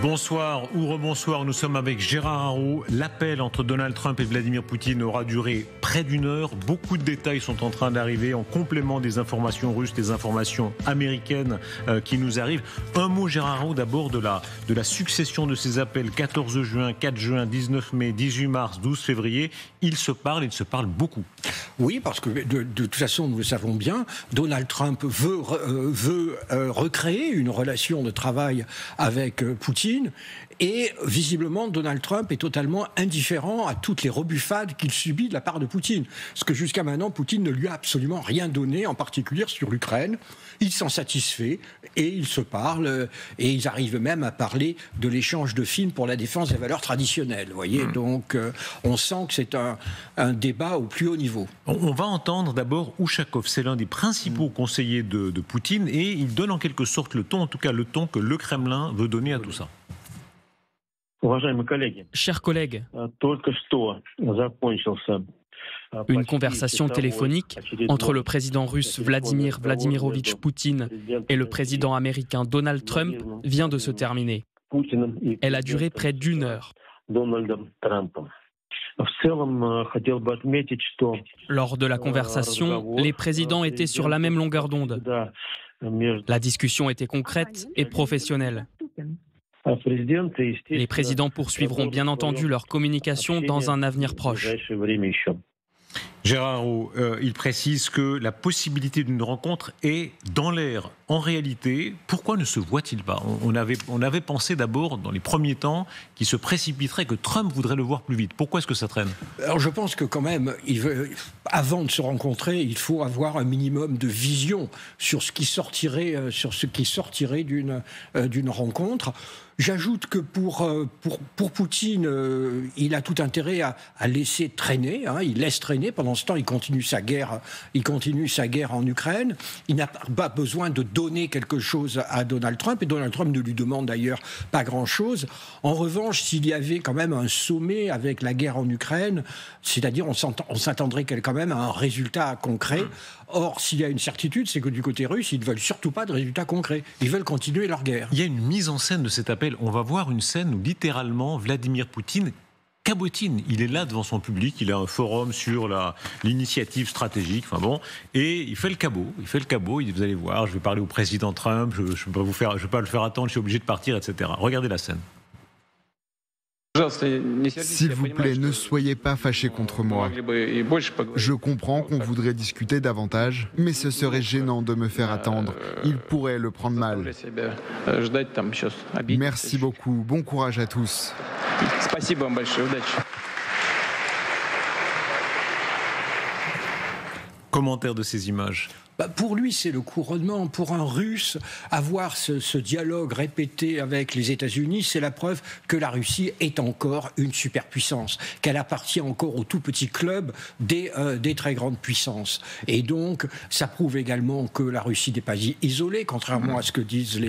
Bonsoir ou rebonsoir, nous sommes avec Gérard Haro. L'appel entre Donald Trump et Vladimir Poutine aura duré près d'une heure. Beaucoup de détails sont en train d'arriver en complément des informations russes, des informations américaines qui nous arrivent. Un mot, Gérard Haro, d'abord de la succession de ces appels. 14 juin, 4 juin, 19 mai, 18 mars, 12 février. Ils se parlent beaucoup. Oui, parce que de toute façon, nous le savons bien, Donald Trump veut recréer une relation de travail avec Poutine. Et visiblement, Donald Trump est totalement indifférent à toutes les rebuffades qu'il subit de la part de Poutine. Parce que jusqu'à maintenant, Poutine ne lui a absolument rien donné, en particulier sur l'Ukraine. Il s'en satisfait et ils se parlent. Et ils arrivent même à parler de l'échange de films pour la défense des valeurs traditionnelles. Vous voyez, donc on sent que c'est un débat au plus haut niveau. On va entendre d'abord Ushakov. C'est l'un des principaux conseillers de Poutine. Et il donne en quelque sorte le ton, en tout cas le ton que le Kremlin veut donner à tout ça. Chers collègues, une conversation téléphonique entre le président russe Vladimir Vladimirovitch Poutine et le président américain Donald Trump vient de se terminer. Elle a duré près d'une heure. Lors de la conversation, les présidents étaient sur la même longueur d'onde. La discussion était concrète et professionnelle. Les présidents poursuivront bien entendu leur communication dans un avenir proche. Gérard Haro, il précise que la possibilité d'une rencontre est dans l'air. En réalité, pourquoi ne se voit-il pas ? On avait pensé d'abord, dans les premiers temps, qu'il se précipiterait, que Trump voudrait le voir plus vite. Pourquoi est-ce que ça traîne ? Alors je pense que quand même, avant de se rencontrer, il faut avoir un minimum de vision sur ce qui sortirait d'une rencontre. J'ajoute que pour Poutine, il a tout intérêt à laisser traîner. Il laisse traîner. Pendant ce temps, il continue sa guerre en Ukraine. Il n'a pas besoin de donner quelque chose à Donald Trump. Et Donald Trump ne lui demande d'ailleurs pas grand-chose. En revanche, s'il y avait quand même un sommet avec la guerre en Ukraine, c'est-à-dire on s'attendrait quand même à un résultat concret. Or, s'il y a une certitude, c'est que du côté russe, ils ne veulent surtout pas de résultats concrets. Ils veulent continuer leur guerre. Il y a une mise en scène de cet appel. On va voir une scène où littéralement Vladimir Poutine cabotine. Il est là devant son public, il a un forum sur l'initiative stratégique, et il fait le cabot. Il dit, vous allez voir, je vais parler au président Trump, je ne vais pas le faire attendre, je suis obligé de partir, etc. Regardez la scène. S'il vous plaît, ne soyez pas fâchés contre moi. Je comprends qu'on voudrait discuter davantage, mais ce serait gênant de me faire attendre. Il pourrait le prendre mal. Merci beaucoup. Bon courage à tous. Commentaire de ces images. Pour lui, c'est le couronnement. Pour un Russe, avoir ce dialogue répété avec les États-Unis, c'est la preuve que la Russie est encore une superpuissance, qu'elle appartient encore au tout petit club des très grandes puissances. Et donc, ça prouve également que la Russie n'est pas isolée, contrairement à ce que disent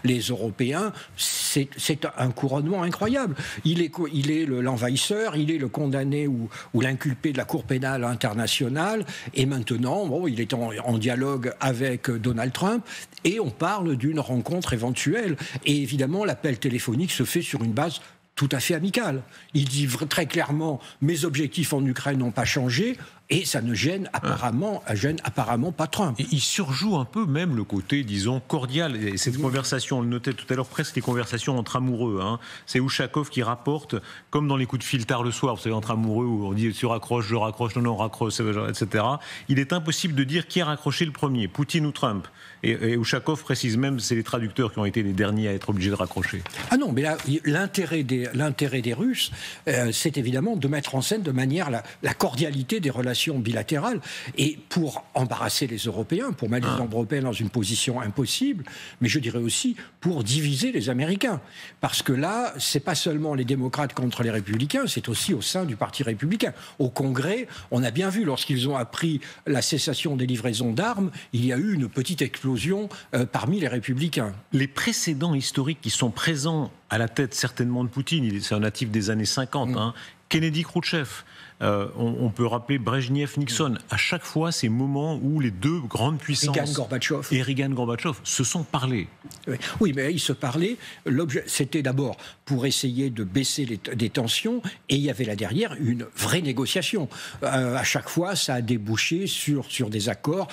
les Européens. C'est un couronnement incroyable. Il est l'envahisseur, il est le condamné ou l'inculpé de la Cour pénale internationale, et maintenant, il est en dialogue avec Donald Trump, et on parle d'une rencontre éventuelle. Et évidemment, l'appel téléphonique se fait sur une base tout à fait amicale. Il dit très clairement, mes objectifs en Ukraine n'ont pas changé, et ça ne gêne apparemment pas Trump. Et il surjoue un peu même le côté, disons, cordial. Et cette conversation, on le notait tout à l'heure, presque des conversations entre amoureux. C'est Ushakov qui rapporte, comme dans les coups de fil tard le soir, vous savez, entre amoureux, où on dit tu raccroches, je raccroche, non, raccroche, etc. Il est impossible de dire qui a raccroché le premier, Poutine ou Trump. Et Ushakov précise même, c'est les traducteurs qui ont été les derniers à être obligés de raccrocher. Ah non, mais là, l'intérêt des Russes, c'est évidemment de mettre en scène de manière la cordialité des relations bilatérales, et pour embarrasser les Européens, pour mettre les Européens dans une position impossible, mais je dirais aussi pour diviser les Américains. Parce que là, c'est pas seulement les démocrates contre les républicains, c'est aussi au sein du Parti républicain. Au Congrès, on a bien vu, lorsqu'ils ont appris la cessation des livraisons d'armes, il y a eu une petite explosion parmi les républicains. Les précédents historiques qui sont présents à la tête certainement de Poutine, c'est un natif des années 50, Kennedy Khrouchtchev, On peut rappeler Brejnev-Nixon. À chaque fois, ces moments où les deux grandes puissances, Reagan-Gorbatchev, se sont parlé. Oui, mais ils se parlaient. L'objet, c'était d'abord pour essayer de baisser des tensions, et il y avait là derrière une vraie négociation. À chaque fois, ça a débouché sur des accords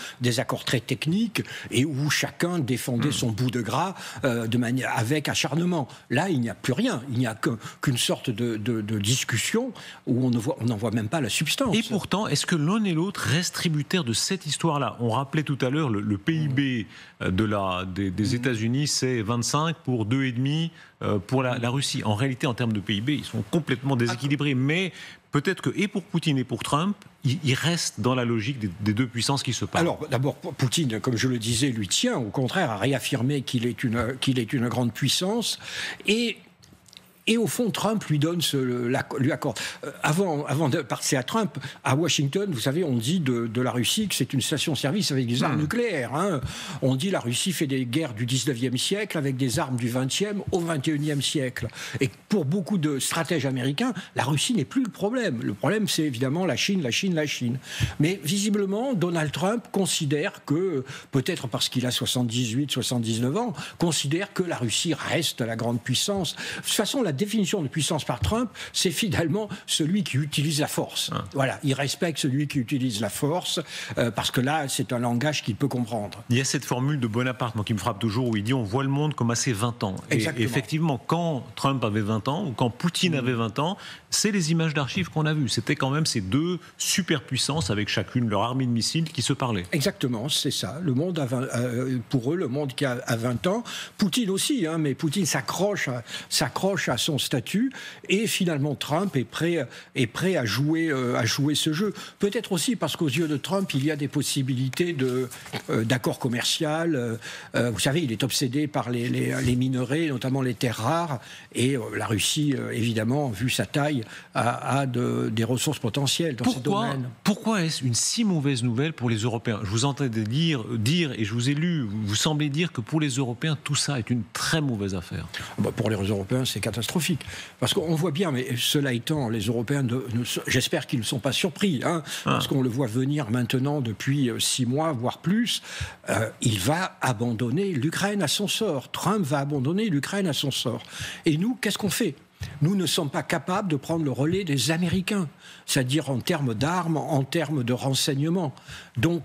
très techniques, et où chacun défendait son bout de gras avec acharnement. Là, il n'y a plus rien. Il n'y a qu'une sorte de discussion où on n'en voit même pas la substance. Et pourtant, est-ce que l'un et l'autre restent tributaires de cette histoire-là? On rappelait tout à l'heure le PIB des États-Unis, c'est 25 pour 2,5 pour la Russie. En réalité, en termes de PIB, ils sont complètement déséquilibrés. Mais peut-être que, et pour Poutine et pour Trump, ils restent dans la logique des deux puissances qui se parlent. Alors, d'abord, Poutine, comme je le disais, lui tient, au contraire, à réaffirmer qu'il est une grande puissance. Et au fond, Trump lui accorde. Avant de passer à Trump, à Washington, vous savez, on dit de la Russie que c'est une station-service avec des armes nucléaires. Hein. On dit la Russie fait des guerres du 19e siècle avec des armes du 20e au 21e siècle. Et pour beaucoup de stratèges américains, la Russie n'est plus le problème. Le problème, c'est évidemment la Chine. Mais visiblement, Donald Trump considère que, peut-être parce qu'il a 78, 79 ans, considère que la Russie reste la grande puissance. De toute façon, la définition de puissance par Trump, c'est finalement celui qui utilise la force. Voilà, il respecte celui qui utilise la force, parce que là, c'est un langage qu'il peut comprendre. Il y a cette formule de Bonaparte, moi, qui me frappe toujours, où il dit on voit le monde comme à ses 20 ans. Exactement. Et effectivement, quand Trump avait 20 ans, ou quand Poutine avait 20 ans, c'est les images d'archives qu'on a vues. C'était quand même ces deux superpuissances, avec chacune leur armée de missiles, qui se parlaient. Exactement, c'est ça. Le monde pour eux, le monde qui a 20 ans, Poutine aussi, hein, mais Poutine s'accroche à son statut, et finalement Trump est prêt à jouer ce jeu. Peut-être aussi parce qu'aux yeux de Trump, il y a des possibilités d'accord commercial. Vous savez, il est obsédé par les minerais, notamment les terres rares, et la Russie, évidemment, vu sa taille, a des ressources potentielles dans ces domaines. Pourquoi est-ce une si mauvaise nouvelle pour les Européens? Je vous entendais dire, et je vous ai lu, vous semblez dire que pour les Européens, tout ça est une très mauvaise affaire. Pour les Européens, c'est catastrophique. Parce qu'on voit bien, mais cela étant, les Européens, j'espère qu'ils ne sont pas surpris, hein, parce qu'on le voit venir maintenant depuis 6 mois, voire plus. Il va abandonner l'Ukraine à son sort. Trump va abandonner l'Ukraine à son sort. Et nous, qu'est-ce qu'on fait ? Nous ne sommes pas capables de prendre le relais des Américains, c'est-à-dire en termes d'armes, en termes de renseignements. Donc,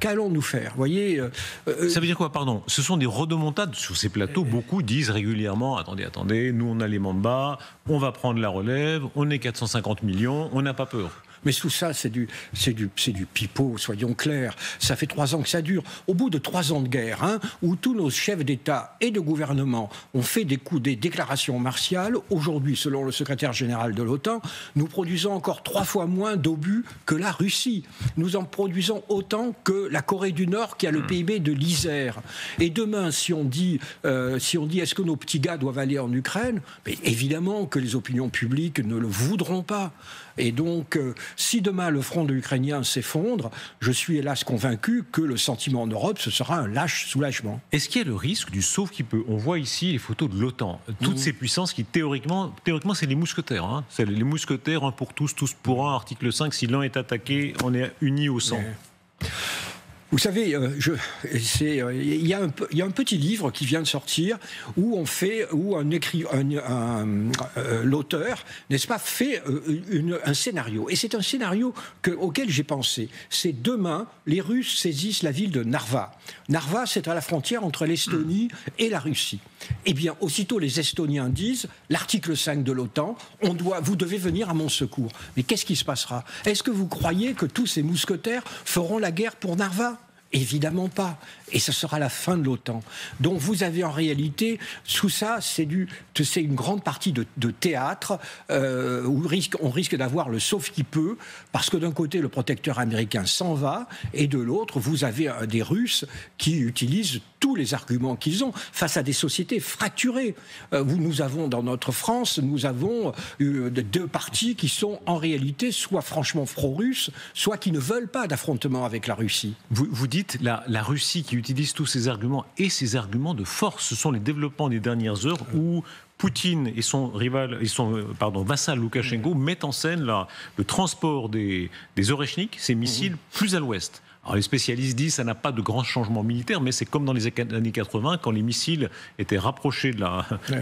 qu'allons-nous faire ? Vous voyez, ça veut dire quoi, pardon ? Ce sont des rodomontades sur ces plateaux. Beaucoup disent régulièrement, attendez, nous on a les Mambas, on va prendre la relève, on est 450 millions, on n'a pas peur. Mais tout ça, c'est du pipeau, soyons clairs. Ça fait 3 ans que ça dure. Au bout de 3 ans de guerre, hein, où tous nos chefs d'État et de gouvernement ont fait des déclarations martiales, aujourd'hui, selon le secrétaire général de l'OTAN, nous produisons encore 3 fois moins d'obus que la Russie. Nous en produisons autant que la Corée du Nord, qui a le PIB de l'Isère. Et demain, si on dit est-ce que nos petits gars doivent aller en Ukraine, mais évidemment que les opinions publiques ne le voudront pas. Et donc, si demain le front ukrainien s'effondre, je suis hélas convaincu que le sentiment en Europe, ce sera un lâche soulagement. Est-ce qu'il y a le risque du sauve-qui-peut ? On voit ici les photos de l'OTAN. Toutes ces puissances qui, théoriquement c'est les mousquetaires. Hein. C'est les mousquetaires, un pour tous, tous pour un. Article 5, si l'un est attaqué, on est unis au sang. Vous savez, il y a un petit livre qui vient de sortir où l'auteur, n'est-ce pas, fait un scénario. Et c'est un scénario auquel j'ai pensé. C'est demain, les Russes saisissent la ville de Narva. Narva, c'est à la frontière entre l'Estonie et la Russie. Eh bien, aussitôt les Estoniens disent, l'article 5 de l'OTAN, vous devez venir à mon secours. Mais qu'est-ce qui se passera ? Est-ce que vous croyez que tous ces mousquetaires feront la guerre pour Narva ? Évidemment pas. Et ce sera la fin de l'OTAN. Donc vous avez en réalité, tout ça, c'est une grande partie de théâtre où on risque d'avoir le sauf-qui-peut, parce que d'un côté, le protecteur américain s'en va, et de l'autre, vous avez des Russes qui utilisent tous les arguments qu'ils ont face à des sociétés fracturées. Nous avons dans notre France, nous avons 2 partis qui sont en réalité soit franchement pro-russes, soit qui ne veulent pas d'affrontement avec la Russie. Vous dites la Russie qui utilise tous ces arguments et ces arguments de force. Ce sont les développements des dernières heures où Poutine et son vassal Loukachenko mettent en scène le transport des Oreshnik, ces missiles, plus à l'ouest. Alors les spécialistes disent que ça n'a pas de grands changements militaires, mais c'est comme dans les années 80, quand les missiles étaient rapprochés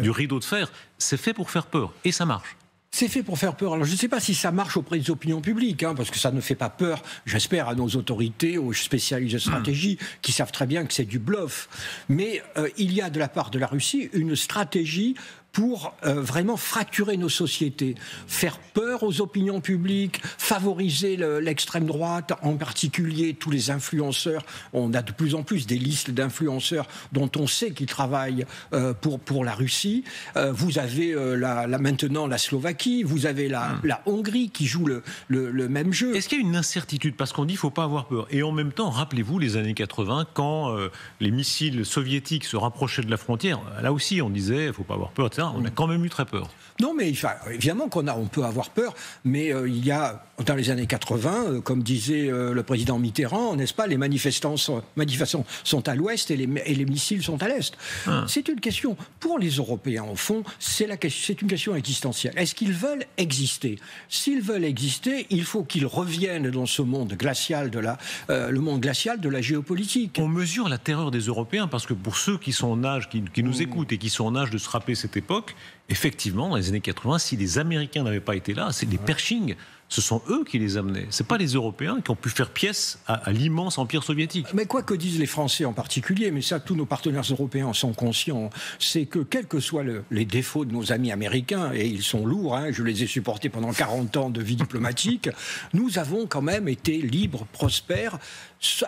du rideau de fer. C'est fait pour faire peur, et ça marche. C'est fait pour faire peur. Alors je ne sais pas si ça marche auprès des opinions publiques, parce que ça ne fait pas peur, j'espère, à nos autorités, aux spécialistes de stratégie, qui savent très bien que c'est du bluff. Mais il y a de la part de la Russie une stratégie pour vraiment fracturer nos sociétés, faire peur aux opinions publiques, favoriser l'extrême droite, en particulier tous les influenceurs. On a de plus en plus des listes d'influenceurs dont on sait qu'ils travaillent pour la Russie. Vous avez maintenant la Slovaquie, vous avez la Hongrie qui joue le même jeu. Est-ce qu'il y a une incertitude? Parce qu'on dit qu'il ne faut pas avoir peur. Et en même temps, rappelez-vous les années 80, quand les missiles soviétiques se rapprochaient de la frontière, là aussi on disait il ne faut pas avoir peur, etc. On a quand même eu très peur. Non, mais évidemment on peut avoir peur, mais il y a, dans les années 80, comme disait le président Mitterrand, n'est-ce pas, les manifestants sont à l'ouest et les missiles sont à l'est. C'est une question, pour les Européens, au fond, c'est une question existentielle. Est-ce qu'ils veulent exister? S'ils veulent exister, il faut qu'ils reviennent dans ce monde glacial le monde glacial de la géopolitique. On mesure la terreur des Européens, parce que pour ceux qui sont en âge, qui nous écoutent et qui sont en âge de se rappeler cette époque, effectivement, dans les années 80, si les Américains n'avaient pas été là, c'est des Pershing. Ce sont eux qui les amenaient. Ce n'est pas les Européens qui ont pu faire pièce à l'immense empire soviétique. Mais quoi que disent les Français en particulier, mais ça tous nos partenaires européens en sont conscients, c'est que quels que soient les défauts de nos amis américains, et ils sont lourds, je les ai supportés pendant 40 ans de vie diplomatique, nous avons quand même été libres, prospères,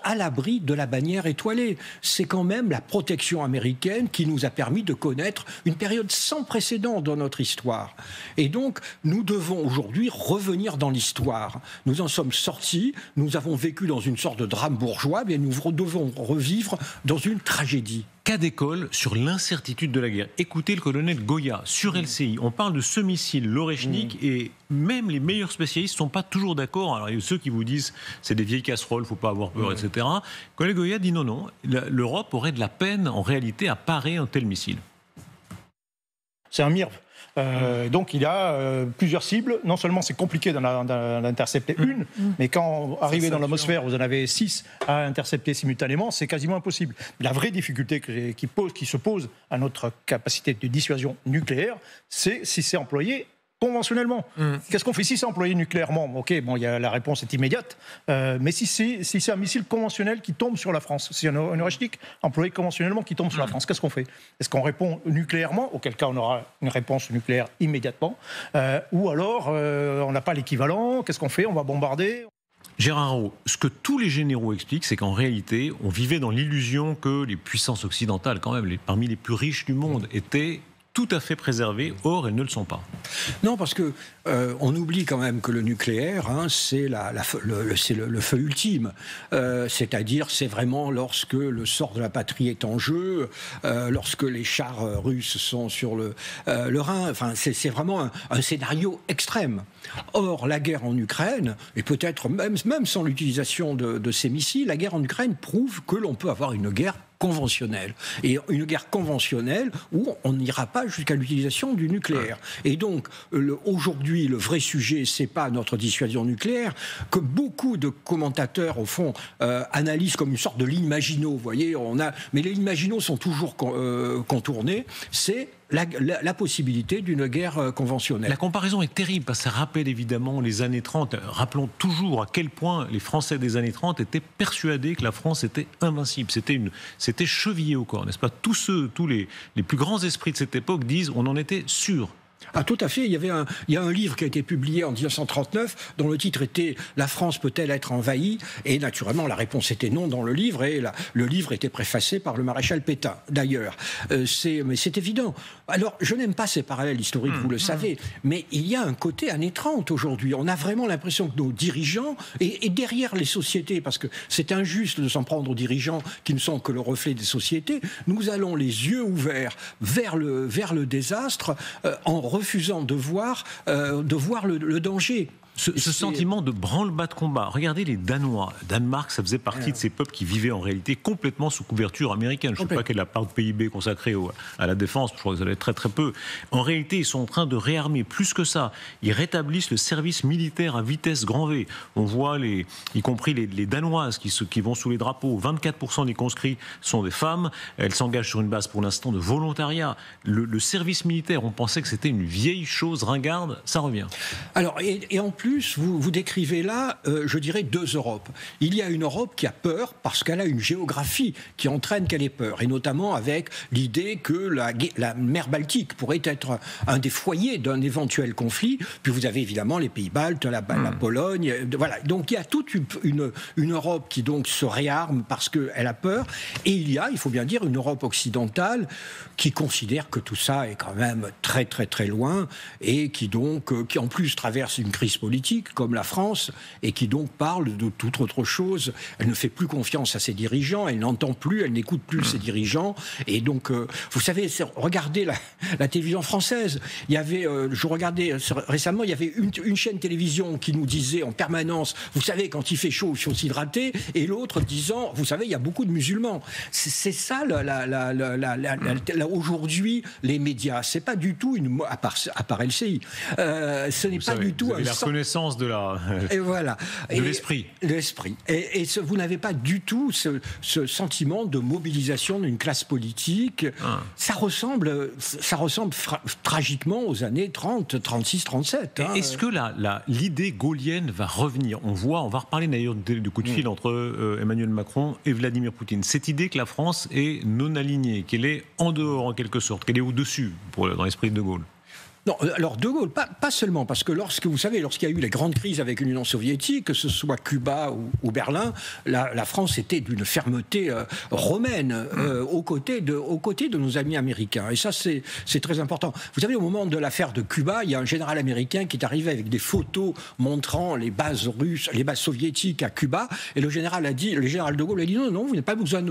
à l'abri de la bannière étoilée. C'est quand même la protection américaine qui nous a permis de connaître une période sans précédent dans notre histoire. Et donc, nous devons aujourd'hui revenir dans l'histoire. Nous en sommes sortis, nous avons vécu dans une sorte de drame bourgeois, mais nous devons revivre dans une tragédie. Cas d'école sur l'incertitude de la guerre. Écoutez le colonel Goya sur LCI. On parle de ce missile, l'Oreshnik, et même les meilleurs spécialistes ne sont pas toujours d'accord. Alors, il y a ceux qui vous disent c'est des vieilles casseroles, il ne faut pas avoir peur, etc. Le colonel Goya dit non, l'Europe aurait de la peine en réalité à parer un tel missile. C'est un MIRV. Donc il y a plusieurs cibles. Non seulement c'est compliqué d'en intercepter une, mais quand arrivé dans l'atmosphère, vous en avez 6 à intercepter simultanément, c'est quasiment impossible. La vraie difficulté qui se pose à notre capacité de dissuasion nucléaire, c'est si c'est employé conventionnellement. Qu'est-ce qu'on fait si c'est employé nucléairement? La réponse est immédiate. Mais si c'est un missile conventionnel qui tombe sur la France, si un Oreshnik employé conventionnellement qui tombe sur la France, qu'est-ce qu'on fait? Est-ce qu'on répond nucléairement, auquel cas on aura une réponse nucléaire immédiatement, ou alors on n'a pas l'équivalent? Qu'est-ce qu'on fait? On va bombarder? Gérard Araud, ce que tous les généraux expliquent, c'est qu'en réalité, on vivait dans l'illusion que les puissances occidentales, quand même, parmi les plus riches du monde, étaient tout à fait préservées. Or, elles ne le sont pas. Non, parce que on oublie quand même que le nucléaire, c'est le feu ultime. C'est-à-dire, c'est vraiment lorsque le sort de la patrie est en jeu, lorsque les chars russes sont sur le Rhin. Enfin, c'est vraiment un scénario extrême. Or, la guerre en Ukraine, et peut-être même sans l'utilisation de ces missiles, la guerre en Ukraine prouve que l'on peut avoir une guerre conventionnelle. Et une guerre conventionnelle où on n'ira pas jusqu'à l'utilisation du nucléaire. Et donc, aujourd'hui, le vrai sujet, c'est pas notre dissuasion nucléaire, que beaucoup de commentateurs, au fond, analysent comme une sorte de ligne Maginot. Vous voyez, mais les lignes Maginot sont toujours contournées. C'est la possibilité d'une guerre conventionnelle. La comparaison est terrible parce que ça rappelle évidemment les années 30. Rappelons toujours à quel point les Français des années 30 étaient persuadés que la France était invincible. C'était chevillé au corps, n'est-ce pas? Tous les plus grands esprits de cette époque disent on en était sûr. Ah, tout à fait. Il y a un livre qui a été publié en 1939 dont le titre était « La France peut-elle être envahie ?» Et naturellement, la réponse était non dans le livre, et le livre était préfacé par le maréchal Pétain, d'ailleurs. Mais c'est évident. Alors, je n'aime pas ces parallèles historiques, vous le savez, mais il y a un côté années 30 aujourd'hui. On a vraiment l'impression que nos dirigeants, et derrière les sociétés, parce que c'est injuste de s'en prendre aux dirigeants qui ne sont que le reflet des sociétés, nous allons les yeux ouverts vers le désastre en refusant de voir le danger. Ce sentiment de branle-bas de combat. Regardez les Danois. Danemark, ça faisait partie de ces peuples qui vivaient en réalité complètement sous couverture américaine. Je ne sais pas quelle est la part de PIB consacrée à la défense, je crois que ça allait être très très peu. En réalité, ils sont en train de réarmer. Plus que ça, ils rétablissent le service militaire à vitesse grand V. On voit, y compris les Danoises qui vont sous les drapeaux. 24% des conscrits sont des femmes. Elles s'engagent sur une base pour l'instant de volontariat. Le service militaire, on pensait que c'était une vieille chose ringarde, ça revient. Alors, et en plus, vous décrivez là, je dirais, deux Europes. Il y a une Europe qui a peur parce qu'elle a une géographie qui entraîne qu'elle ait peur, et notamment avec l'idée que la mer Baltique pourrait être un des foyers d'un éventuel conflit. Puis vous avez évidemment les pays baltes, la Pologne, voilà. Donc il y a toute une Europe qui donc se réarme parce qu'elle a peur, et il faut bien dire, une Europe occidentale qui considère que tout ça est quand même très très très loin, et qui en plus traverse une crise politique comme la France, et qui donc parle de toute autre chose. Elle ne fait plus confiance à ses dirigeants, elle n'entend plus, elle n'écoute plus ses dirigeants, et donc vous savez, regardez la télévision française. Il y avait, je regardais récemment, il y avait une chaîne de télévision qui nous disait en permanence, vous savez, quand il fait chaud, il faut s'hydrater, et l'autre disant, vous savez, il y a beaucoup de musulmans. C'est ça aujourd'hui les médias. C'est pas du tout à part LCI. Ce n'est pas du tout la reconnaissance de l'esprit. L'esprit. Et vous n'avez pas du tout ce sentiment de mobilisation d'une classe politique. Ça ressemble tragiquement aux années 30, 36, 37. Est-ce que l'idée gaullienne va revenir ? On va reparler d'ailleurs du coup de fil entre Emmanuel Macron et Vladimir Poutine. Cette idée que la France est non alignée, qu'elle est en dehors en quelque sorte, qu'elle est au-dessus dans l'esprit de De Gaulle. Non, alors De Gaulle, pas seulement, parce que lorsqu'il y a eu les grandes crises avec l'Union soviétique, que ce soit Cuba ou Berlin, la France était d'une fermeté romaine aux côtés de nos amis américains. Et ça, c'est très important. Vous savez, au moment de l'affaire de Cuba, il y a un général américain qui est arrivé avec des photos montrant les bases russes, les bases soviétiques à Cuba, et le général de Gaulle a dit non, vous n'avez pas besoin de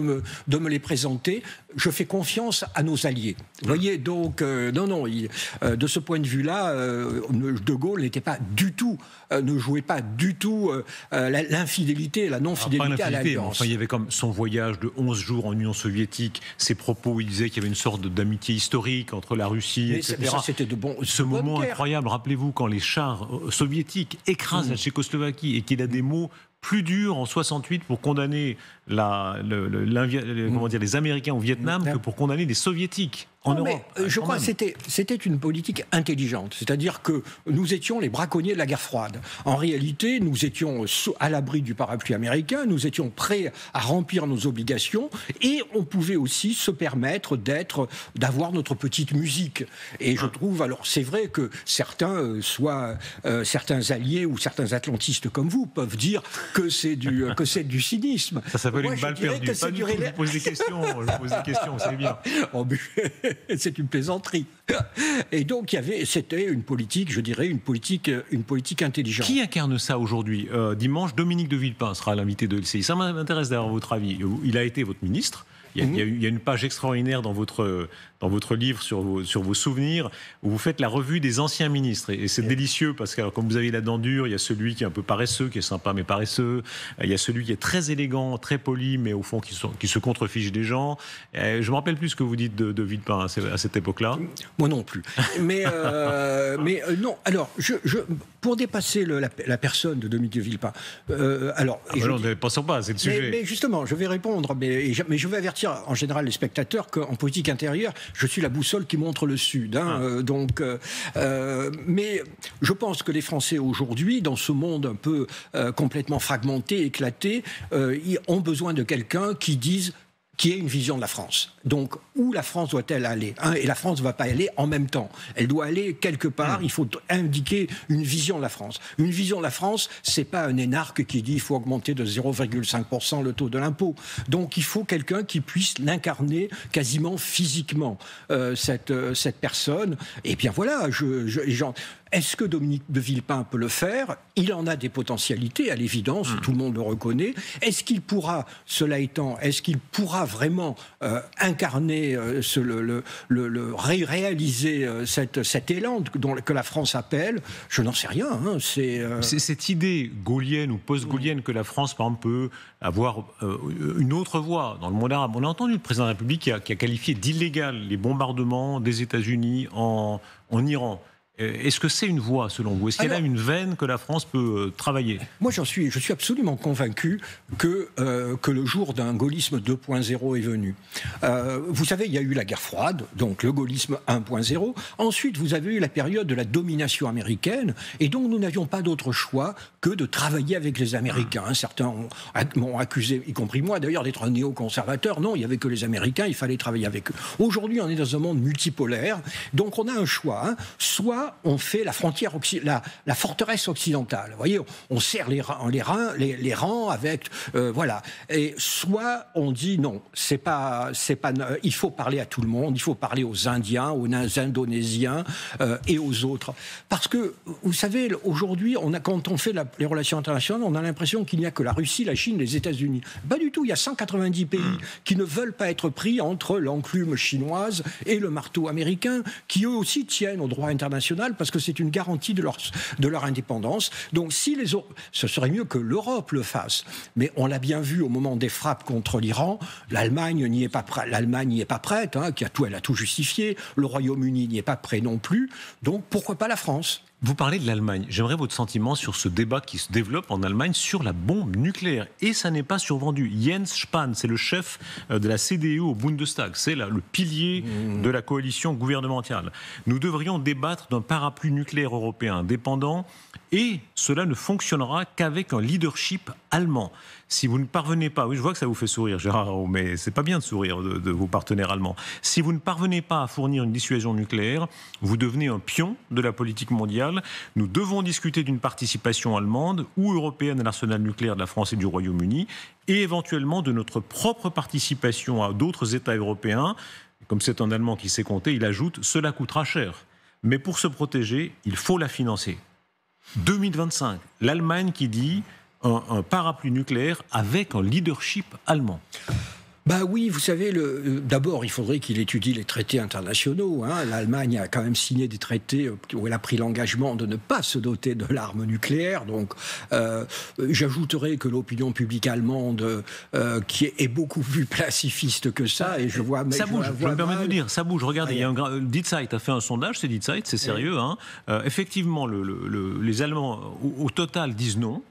me les présenter, je fais confiance à nos alliés. Vous voyez, donc, de ce point de vue-là, De Gaulle ne jouait pas du tout l'infidélité, la non-fidélité à l'alliance. Enfin, il y avait comme son voyage de 11 jours en Union soviétique, ses propos où il disait qu'il y avait une sorte d'amitié historique entre la Russie, etc. Mais ça, c'était ce moment incroyable, rappelez-vous, quand les chars soviétiques écrasent la Tchécoslovaquie et qu'il a des mots plus dur en 68 pour condamner les Américains au Vietnam que pour condamner les Soviétiques en Europe. Je crois que c'était une politique intelligente. C'est-à-dire que nous étions les braconniers de la guerre froide. En réalité, nous étions à l'abri du parapluie américain, nous étions prêts à remplir nos obligations, et on pouvait aussi se permettre d'avoir notre petite musique. Et je trouve, alors c'est vrai que certains alliés ou certains atlantistes comme vous peuvent dire que c'est du cynisme. Ça s'appelle une balle perdue. Pas du tout, je pose des questions, vous savez bien. C'est une plaisanterie. Et donc c'était une politique, je dirais, une politique intelligente. Qui incarne ça aujourd'hui ? Dimanche, Dominique de Villepin sera l'invité de LCI. Ça m'intéresse d'avoir votre avis. Il a été votre ministre. Il y a une page extraordinaire dans votre livre sur vos souvenirs où vous faites la revue des anciens ministres. Et c'est délicieux parce que, alors, comme vous avez la dent dure, il y a celui qui est un peu paresseux, qui est sympa mais paresseux. Il y a celui qui est très élégant, très poli, mais au fond qui se contrefiche des gens. Je ne me rappelle plus ce que vous dites de Villepin à cette époque-là. Moi non plus. Mais non. Alors, pour dépasser la personne de Dominique de Villepin, ne passons pas, c'est le sujet. Mais justement, je vais répondre, mais je vais avertir en général les spectateurs qu'en politique intérieure, je suis la boussole qui montre le Sud. Mais je pense que les Français aujourd'hui, dans ce monde un peu complètement fragmenté, éclaté, ont besoin de quelqu'un qui ait une vision de la France. Donc, où la France doit-elle aller ? Et la France ne va pas aller en même temps. Elle doit aller quelque part. Il faut indiquer une vision de la France. Une vision de la France, c'est pas un énarque qui dit il faut augmenter de 0,5% le taux de l'impôt. Donc, il faut quelqu'un qui puisse l'incarner quasiment physiquement, cette personne. Et bien voilà, est-ce que Dominique de Villepin peut le faire ? Il en a des potentialités, à l'évidence, tout le monde le reconnaît. Est-ce qu'il pourra, cela étant, vraiment incarné, réaliser cet élan que la France appelle? Je n'en sais rien. Hein, c'est cette idée gaulienne ou post-gaulienne que la France, par exemple, peut avoir une autre voie dans le monde arabe. On a entendu le président de la République qui a qualifié d'illégal les bombardements des États-Unis en Iran. Est-ce que c'est une voie, selon vous? Est-ce qu'il y a une veine que la France peut travailler? Moi, je suis absolument convaincu que le jour d'un gaullisme 2.0 est venu. Vous savez, il y a eu la guerre froide, donc le gaullisme 1.0. Ensuite, vous avez eu la période de la domination américaine, et donc nous n'avions pas d'autre choix que de travailler avec les Américains. Certains m'ont accusé, y compris moi d'ailleurs, d'être un néoconservateur. Non, il n'y avait que les Américains, il fallait travailler avec eux. Aujourd'hui, on est dans un monde multipolaire, donc on a un choix. Soit on fait la frontière, la forteresse occidentale. Vous voyez, on serre les rangs avec, voilà. Et soit on dit non, il faut parler à tout le monde, il faut parler aux Indiens, aux Indonésiens et aux autres. Parce que, vous savez, aujourd'hui, quand on fait les relations internationales, on a l'impression qu'il n'y a que la Russie, la Chine, les États-Unis. Pas du tout, il y a 190 pays qui ne veulent pas être pris entre l'enclume chinoise et le marteau américain, qui eux aussi tiennent au droit international, parce que c'est une garantie de leur indépendance. Donc ce serait mieux que l'Europe le fasse. Mais on l'a bien vu au moment des frappes contre l'Iran, l'Allemagne n'y est pas prête, hein, elle a tout justifié, le Royaume-Uni n'y est pas prêt non plus, donc pourquoi pas la France? Vous parlez de l'Allemagne. J'aimerais votre sentiment sur ce débat qui se développe en Allemagne sur la bombe nucléaire. Et ça n'est pas survendu. Jens Spahn, c'est le chef de la CDU au Bundestag. C'est le pilier de la coalition gouvernementale. Nous devrions débattre d'un parapluie nucléaire européen indépendant, et cela ne fonctionnera qu'avec un leadership allemand. Si vous ne parvenez pas, oui, je vois que ça vous fait sourire, Gérard Araud, mais c'est pas bien de sourire de vos partenaires allemands. Si vous ne parvenez pas à fournir une dissuasion nucléaire, vous devenez un pion de la politique mondiale. Nous devons discuter d'une participation allemande ou européenne à l'arsenal nucléaire de la France et du Royaume-Uni, et éventuellement de notre propre participation à d'autres États européens. Comme c'est un Allemand qui sait compter, il ajoute « cela coûtera cher ». Mais pour se protéger, il faut la financer. 2025, l'Allemagne qui dit un parapluie nucléaire avec un leadership allemand. Bah oui, vous savez, d'abord, il faudrait qu'il étudie les traités internationaux. Hein. L'Allemagne a quand même signé des traités où elle a pris l'engagement de ne pas se doter de l'arme nucléaire. Donc, j'ajouterais que l'opinion publique allemande, qui est beaucoup plus pacifiste que ça, et je vois... Ça bouge, je me permets de vous dire, ça bouge. Regardez, il y a Die Zeit a fait un sondage, c'est Die Zeit, c'est sérieux. Hein. Effectivement, les Allemands, au total, disent non.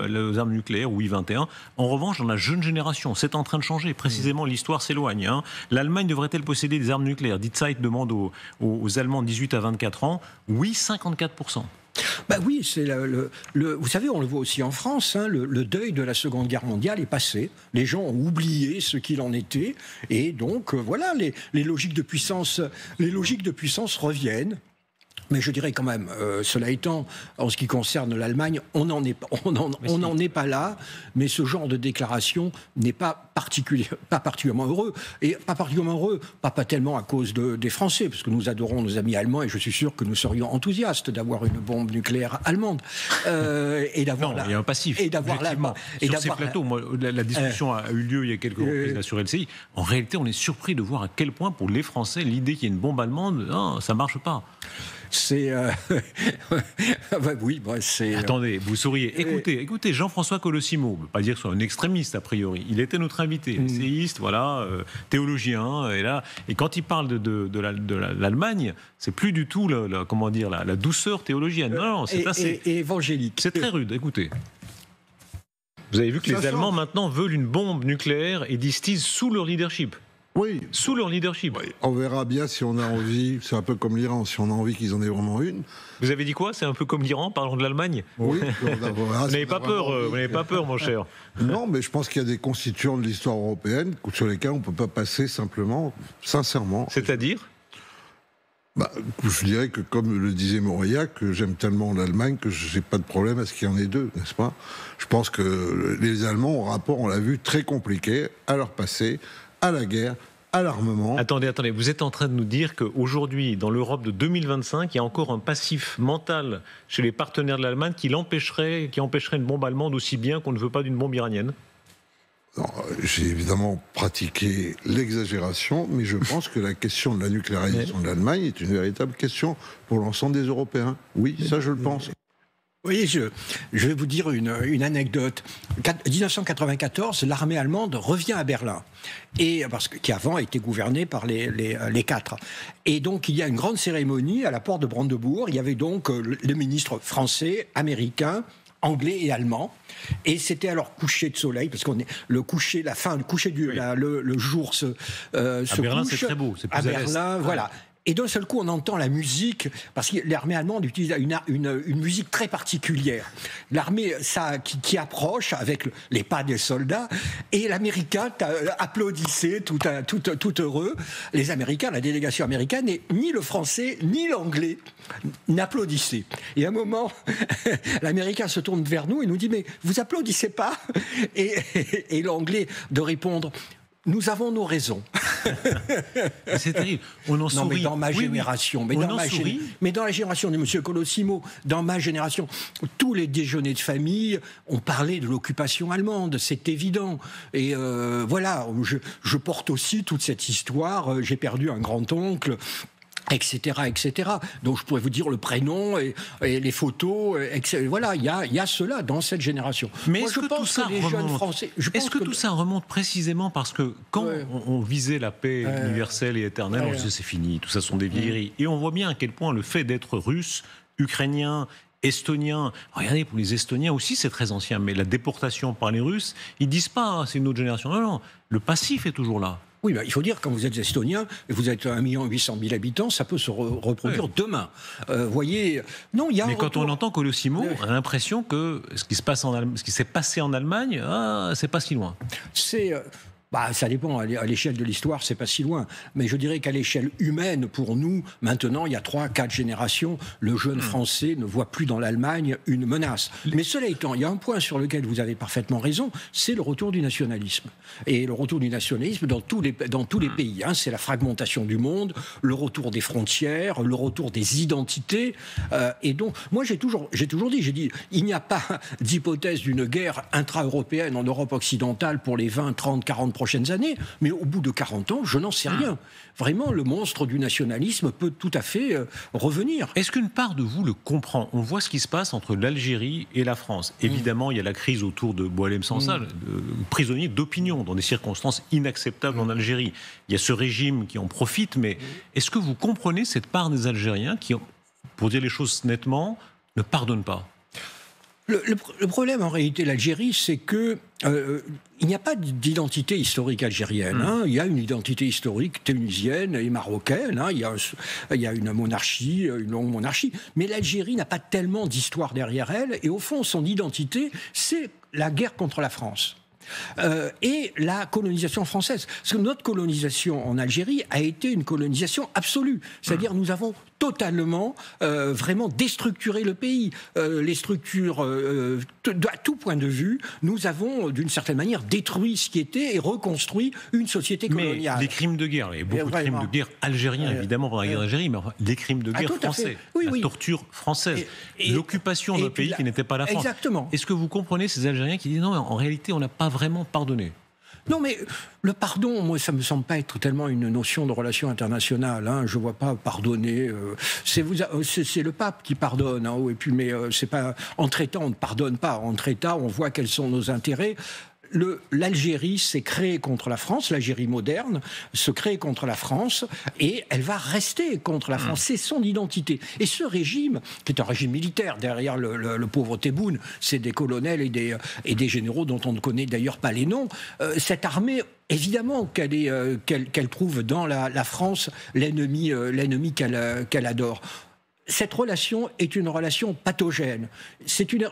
Les armes nucléaires, oui, 21. En revanche, dans la jeune génération, c'est en train de changer. Précisément, l'histoire s'éloigne. Hein. L'Allemagne devrait-elle posséder des armes nucléaires? Die Zeit demande aux Allemands de 18 à 24 ans. Oui, 54%. Bah oui, c'est vous savez, on le voit aussi en France, hein, le deuil de la Seconde Guerre mondiale est passé. Les gens ont oublié ce qu'il en était. Et donc, voilà, les logiques de puissance reviennent. Mais je dirais quand même, cela étant, en ce qui concerne l'Allemagne, on n'en est pas là, mais ce genre de déclaration n'est pas particulièrement heureux. Et pas particulièrement heureux, pas tellement à cause des Français, parce que nous adorons nos amis allemands, et je suis sûr que nous serions enthousiastes d'avoir une bombe nucléaire allemande. Et d'avoir il y a un passif. Et d'avoir sur ces plateaux, la discussion a eu lieu il y a quelques reprises sur LCI. En réalité, on est surpris de voir à quel point, pour les Français, l'idée qu'il y ait une bombe allemande, ça ne marche pas. c'est... Attendez, vous souriez. Écoutez, Jean-François Colossimo, on ne veut pas dire que c'est un extrémiste a priori. Il était notre invité, essayiste, voilà, théologien. Et quand il parle de l'Allemagne, c'est plus du tout la douceur théologienne. Non, c'est assez évangélique. C'est très rude. Écoutez. Vous avez vu que les Allemands maintenant veulent une bombe nucléaire et disent sous leur leadership. Oui. Sous leur leadership. Oui. On verra bien si on a envie, c'est un peu comme l'Iran, si on a envie qu'ils en aient vraiment une. Vous avez dit quoi? C'est un peu comme l'Iran, parlons de l'Allemagne. Oui. Vous n'avez pas peur, mon cher. Non, mais je pense qu'il y a des constituants de l'histoire européenne sur lesquels on ne peut pas passer simplement, sincèrement. C'est-à-dire? Je dirais que, comme le disait Mauriac, que j'aime tellement l'Allemagne que je n'ai pas de problème à ce qu'il y en ait deux, n'est-ce pas? Je pense que les Allemands ont un rapport, on l'a vu, très compliqué à leur passé, à la guerre, à l'armement. Attendez, vous êtes en train de nous dire qu'aujourd'hui, dans l'Europe de 2025, il y a encore un passif mental chez les partenaires de l'Allemagne qui empêcherait une bombe allemande aussi bien qu'on ne veut pas d'une bombe iranienne? J'ai évidemment pratiqué l'exagération, mais je pense que la question de la nucléarisation de l'Allemagne est une véritable question pour l'ensemble des Européens. Oui, ça je le pense. Oui, je vais vous dire une anecdote. 1994, l'armée allemande revient à Berlin, qui avant était gouvernée par les quatre. Et donc, il y a une grande cérémonie à la porte de Brandebourg. Il y avait donc le ministre français, américain, anglais et allemand. Et c'était alors coucher de soleil, parce qu'on est le jour se Berlin, couche. c'est très beau. C'est plus à Berlin, voilà. Et d'un seul coup, on entend la musique, parce que l'armée allemande utilise une musique très particulière. L'armée qui approche avec les pas des soldats, et l'Américain applaudissait tout heureux. Les Américains, la délégation américaine, et ni le Français ni l'Anglais n'applaudissaient. Et à un moment, l'Américain se tourne vers nous et nous dit « Mais vous applaudissez pas ?» Et l'Anglais de répondre « Nous avons nos raisons. » C'est terrible. On en sourit. Mais dans ma génération, mais dans la génération de M. Colosimo, dans ma génération, tous les déjeuners de famille ont parlé de l'occupation allemande, c'est évident. Et voilà, je porte aussi toute cette histoire. J'ai perdu un grand-oncle, etc., etc. Donc je pourrais vous dire le prénom et les photos, etc. Voilà, il y a cela dans cette génération. Mais est-ce que tout ça remonte Est-ce que tout ça remonte précisément parce que quand on visait la paix universelle et éternelle, on disait c'est fini, tout ça sont des vieilleries. Et on voit bien à quel point le fait d'être russe, ukrainien, estonien, regardez, pour les Estoniens aussi c'est très ancien, mais la déportation par les Russes, ils disent pas c'est une autre génération. Non, le passif est toujours là. Oui, bah, il faut dire, quand vous êtes estonien, et vous êtes 1 800 000 habitants, ça peut se reproduire demain. Voyez, non, il y a. Mais quand on entend Colosimo, on a l'impression que ce qui s'est passé en Allemagne, c'est pas si loin. Ça dépend, à l'échelle de l'histoire, c'est pas si loin. Mais je dirais qu'à l'échelle humaine, pour nous, maintenant, il y a 3-4 générations, le jeune Français ne voit plus dans l'Allemagne une menace. Mais cela étant, il y a un point sur lequel vous avez parfaitement raison, c'est le retour du nationalisme. Et le retour du nationalisme dans tous les pays. C'est la fragmentation du monde, le retour des frontières, le retour des identités. Et donc, moi, j'ai toujours dit, il n'y a pas d'hypothèse d'une guerre intra-européenne en Europe occidentale pour les 20, 30, 40 prochaines années, mais au bout de 40 ans, je n'en sais rien. Vraiment, le monstre du nationalisme peut tout à fait revenir. Est-ce qu'une part de vous le comprend ? On voit ce qui se passe entre l'Algérie et la France. Évidemment, il y a la crise autour de Boualem Sansal, prisonnier d'opinion, dans des circonstances inacceptables en Algérie. Il y a ce régime qui en profite, mais est-ce que vous comprenez cette part des Algériens qui, pour dire les choses nettement, ne pardonnent pas ? Le problème, en réalité, l'Algérie, c'est que il n'y a pas d'identité historique algérienne. Il y a une identité historique tunisienne et marocaine. Il y a une monarchie, une longue monarchie. Mais l'Algérie n'a pas tellement d'histoire derrière elle. Et au fond, son identité, c'est la guerre contre la France. Et la colonisation française. Parce que notre colonisation en Algérie a été une colonisation absolue. C'est-à-dire nous avons totalement, vraiment déstructuré le pays. Les structures, à tout point de vue, nous avons d'une certaine manière détruit ce qui était et reconstruit une société coloniale. Mais les crimes de guerre, il y a beaucoup de crimes de guerre algériens, évidemment, pendant la guerre d'Algérie, mais les crimes de guerre français, la torture française, l'occupation d'un pays qui n'était pas la France. Exactement. Est-ce que vous comprenez ces Algériens qui disent non, en réalité, on n'a pas vraiment pardonné ? Non, mais le pardon, moi, ça me semble pas être tellement une notion de relation internationale. Je vois pas pardonner. C'est le pape qui pardonne. Et puis, mais c'est pas entre États, on ne pardonne pas. Entre États, on voit quels sont nos intérêts. L'Algérie s'est créée contre la France, l'Algérie moderne se crée contre la France et elle va rester contre la France. C'est son identité. Et ce régime, qui est un régime militaire, derrière le pauvre Tebboune, c'est des colonels et des généraux dont on ne connaît d'ailleurs pas les noms. Cette armée, évidemment qu'elle trouve dans la France l'ennemi qu'elle adore. Cette relation est une relation pathogène.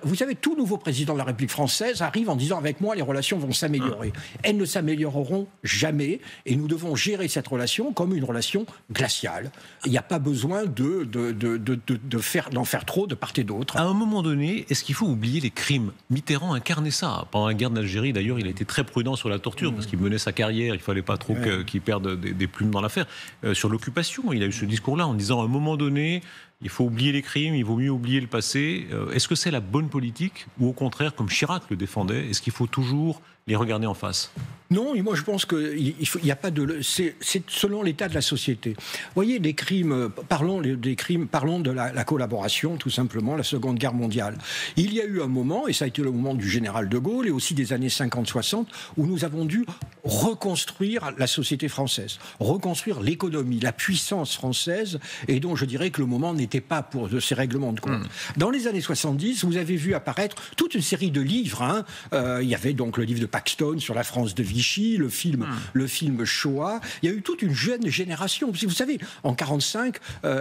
Vous savez, tout nouveau président de la République française arrive en disant « avec moi, les relations vont s'améliorer ». Elles ne s'amélioreront jamais et nous devons gérer cette relation comme une relation glaciale. Il n'y a pas besoin d'en faire trop de part et d'autre. À un moment donné, est-ce qu'il faut oublier les crimes ? Mitterrand incarnait ça. Pendant la guerre d'Algérie, d'ailleurs, il a été très prudent sur la torture parce qu'il menait sa carrière, il ne fallait pas trop qu'il perde des plumes dans l'affaire. Sur l'occupation, il a eu ce discours-là en disant à un moment donné, il faut oublier les crimes, il vaut mieux oublier le passé. Est-ce que c'est la bonne politique ou au contraire, comme Chirac le défendait, est-ce qu'il faut toujours les regarder en face? Non, moi je pense qu'il n'y a pas de... C'est selon l'état de la société. Vous voyez, les crimes, parlons de la collaboration, tout simplement, la Seconde Guerre mondiale. Il y a eu un moment, et ça a été le moment du général de Gaulle, et aussi des années 50-60, où nous avons dû reconstruire la société française, reconstruire l'économie, la puissance française, et donc je dirais que le moment n'était pas pour de ces règlements de compte. Dans les années 70, vous avez vu apparaître toute une série de livres. Il y avait donc le livre de Paxton sur la France de Vichy, le film Shoah. Il y a eu toute une jeune génération. Vous savez, en 1945,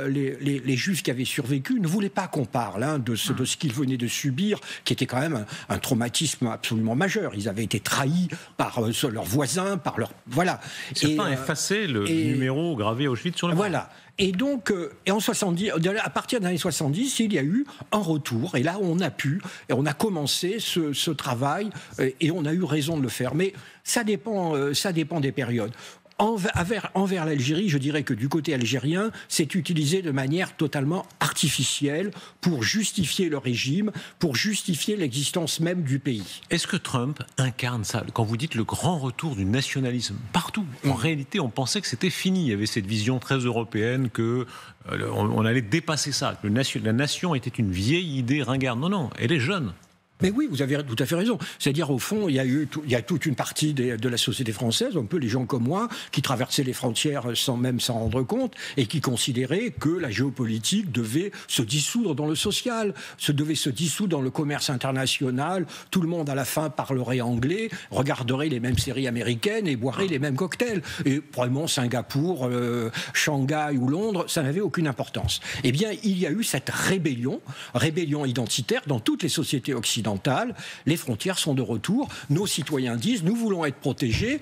les Juifs qui avaient survécu ne voulaient pas qu'on parle de ce qu'ils venaient de subir, qui était quand même un traumatisme absolument majeur. Ils avaient été trahis par leurs voisins, par leur... Voilà. Certains effaçaient le numéro gravé à Auschwitz sur le... Voilà. Et donc, à partir des années 70, il y a eu un retour. Et là, on a commencé ce travail, et on a eu raison de le faire. Mais ça dépend des périodes. Envers l'Algérie, je dirais que du côté algérien, c'est utilisé de manière totalement artificielle pour justifier le régime, pour justifier l'existence même du pays. Est-ce que Trump incarne ça? Quand vous dites le grand retour du nationalisme partout, en réalité, on pensait que c'était fini. Il y avait cette vision très européenne que on allait dépasser ça, que la nation était une vieille idée ringarde. Non, elle est jeune. Mais oui, vous avez tout à fait raison. C'est-à-dire, au fond, il y a toute une partie de la société française, un peu les gens comme moi, qui traversaient les frontières sans même s'en rendre compte, et qui considéraient que la géopolitique devait se dissoudre dans le social, devait se dissoudre dans le commerce international. Tout le monde, à la fin, parlerait anglais, regarderait les mêmes séries américaines et boirait les mêmes cocktails. Et probablement Singapour, Shanghai ou Londres, ça n'avait aucune importance. Eh bien, il y a eu cette rébellion identitaire dans toutes les sociétés occidentales. Les frontières sont de retour. Nos citoyens disent, nous voulons être protégés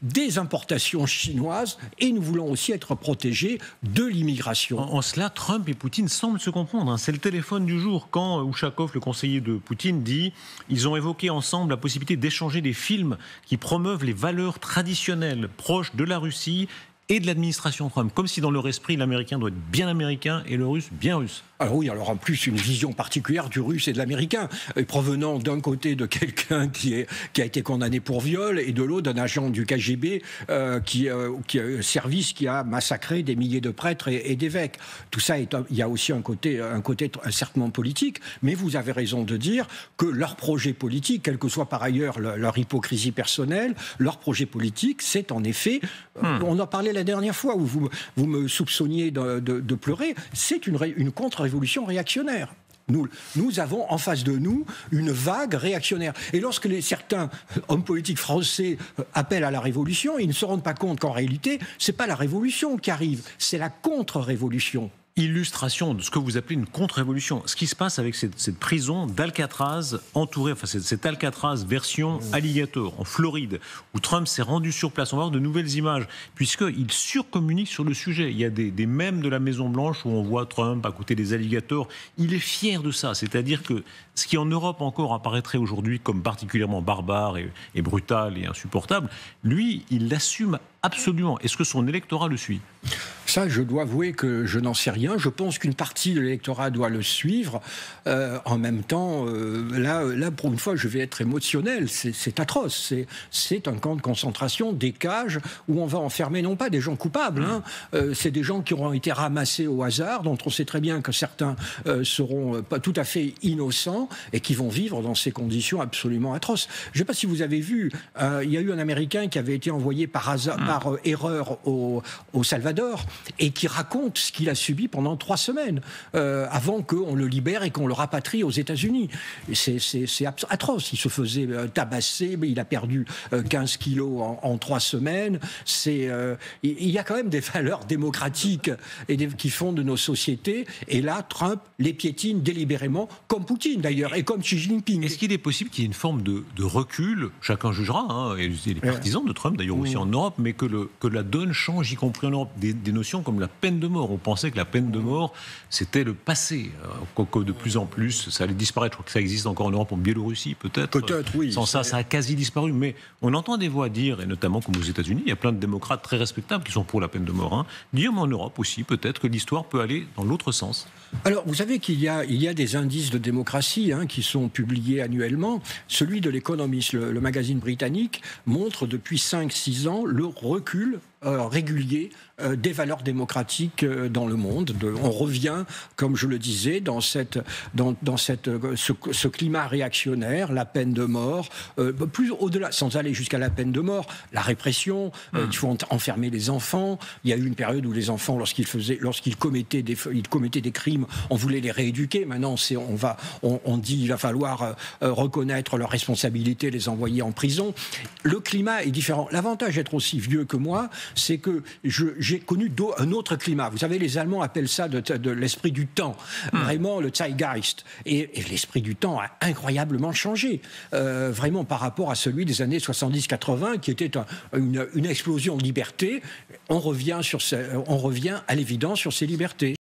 des importations chinoises, et nous voulons aussi être protégés de l'immigration. En cela, Trump et Poutine semblent se comprendre. C'est le téléphone du jour. Quand Ouchakov, le conseiller de Poutine, dit « Ils ont évoqué ensemble la possibilité d'échanger des films qui promeuvent les valeurs traditionnelles proches de la Russie et de l'administration Trump ». Comme si dans leur esprit, l'américain doit être bien américain et le russe bien russe. Alors oui, alors en plus une vision particulière du russe et de l'américain, provenant d'un côté de quelqu'un qui a été condamné pour viol, et de l'autre d'un agent du KGB service qui a massacré des milliers de prêtres et d'évêques. Tout ça, il y a aussi un côté certainement politique, mais vous avez raison de dire que leur projet politique, quelle que soit par ailleurs leur hypocrisie personnelle, leur projet politique, c'est en effet, on en parlait la dernière fois où vous me soupçonniez de pleurer, c'est une contre-révolution réactionnaire. Nous avons en face de nous une vague réactionnaire. Et lorsque certains hommes politiques français appellent à la révolution, ils ne se rendent pas compte qu'en réalité, ce n'est pas la révolution qui arrive, c'est la contre-révolution. Illustration de ce que vous appelez une contre-révolution. Ce qui se passe avec cette prison d'Alcatraz entourée, enfin cette Alcatraz version alligator en Floride, où Trump s'est rendu sur place. On va voir de nouvelles images, puisqu'il surcommunique sur le sujet. Il y a des mèmes de la Maison-Blanche où on voit Trump à côté des alligators. Il est fier de ça. C'est-à-dire que ce qui en Europe encore apparaîtrait aujourd'hui comme particulièrement barbare et brutal et insupportable, lui, il l'assume absolument. Est-ce que son électorat le suit ? Ça, je dois avouer que je n'en sais rien. Je pense qu'une partie de l'électorat doit le suivre. En même temps, là, pour une fois, je vais être émotionnel. C'est atroce. C'est un camp de concentration, des cages où on va enfermer non pas des gens coupables, c'est des gens qui auront été ramassés au hasard, dont on sait très bien que certains seront pas tout à fait innocents et qui vont vivre dans ces conditions absolument atroces. Je ne sais pas si vous avez vu, il y a eu un Américain qui avait été envoyé par erreur au Salvador, et qui raconte ce qu'il a subi pendant 3 semaines avant qu'on le libère et qu'on le rapatrie aux États-Unis. C'est atroce. Il se faisait tabasser, mais il a perdu 15 kilos en 3 semaines. Il y a quand même des valeurs démocratiques qui fondent nos sociétés, et là, Trump les piétine délibérément, comme Poutine d'ailleurs, et comme Xi Jinping. Est-ce qu'il est possible qu'il y ait une forme de recul, chacun jugera, et les partisans de Trump d'ailleurs aussi en Europe, mais que la donne change, y compris en Europe, des notions répression comme la peine de mort. On pensait que la peine de mort, c'était le passé. Quoique de plus en plus, ça allait disparaître. Je crois que ça existe encore en Europe, en Biélorussie, peut-être. Peut-être, oui. Sans ça, ça a quasi disparu. Mais on entend des voix dire, et notamment comme aux États-Unis, il y a plein de démocrates très respectables qui sont pour la peine de mort, dire, mais en Europe aussi, peut-être que l'histoire peut aller dans l'autre sens. Alors, vous savez qu'il y a des indices de démocratie qui sont publiés annuellement. Celui de l'Economist, le magazine britannique, montre depuis 5-6 ans le recul régulier des valeurs démocratiques dans le monde. On revient, comme je le disais, dans ce climat réactionnaire, la peine de mort, plus au-delà, sans aller jusqu'à la peine de mort, la répression, il faut enfermer les enfants. Il y a eu une période où les enfants, lorsqu'ils commettaient des crimes, on voulait les rééduquer. Maintenant, on dit qu'il va falloir reconnaître leurs responsabilités, les envoyer en prison. Le climat est différent. L'avantage d'être aussi vieux que moi, c'est que j'ai connu un autre climat. Vous savez, les Allemands appellent ça de l'esprit du temps. Vraiment, le Zeitgeist. Et l'esprit du temps a incroyablement changé. Vraiment par rapport à celui des années 70-80, qui était une explosion de liberté. On revient à l'évidence sur ces libertés.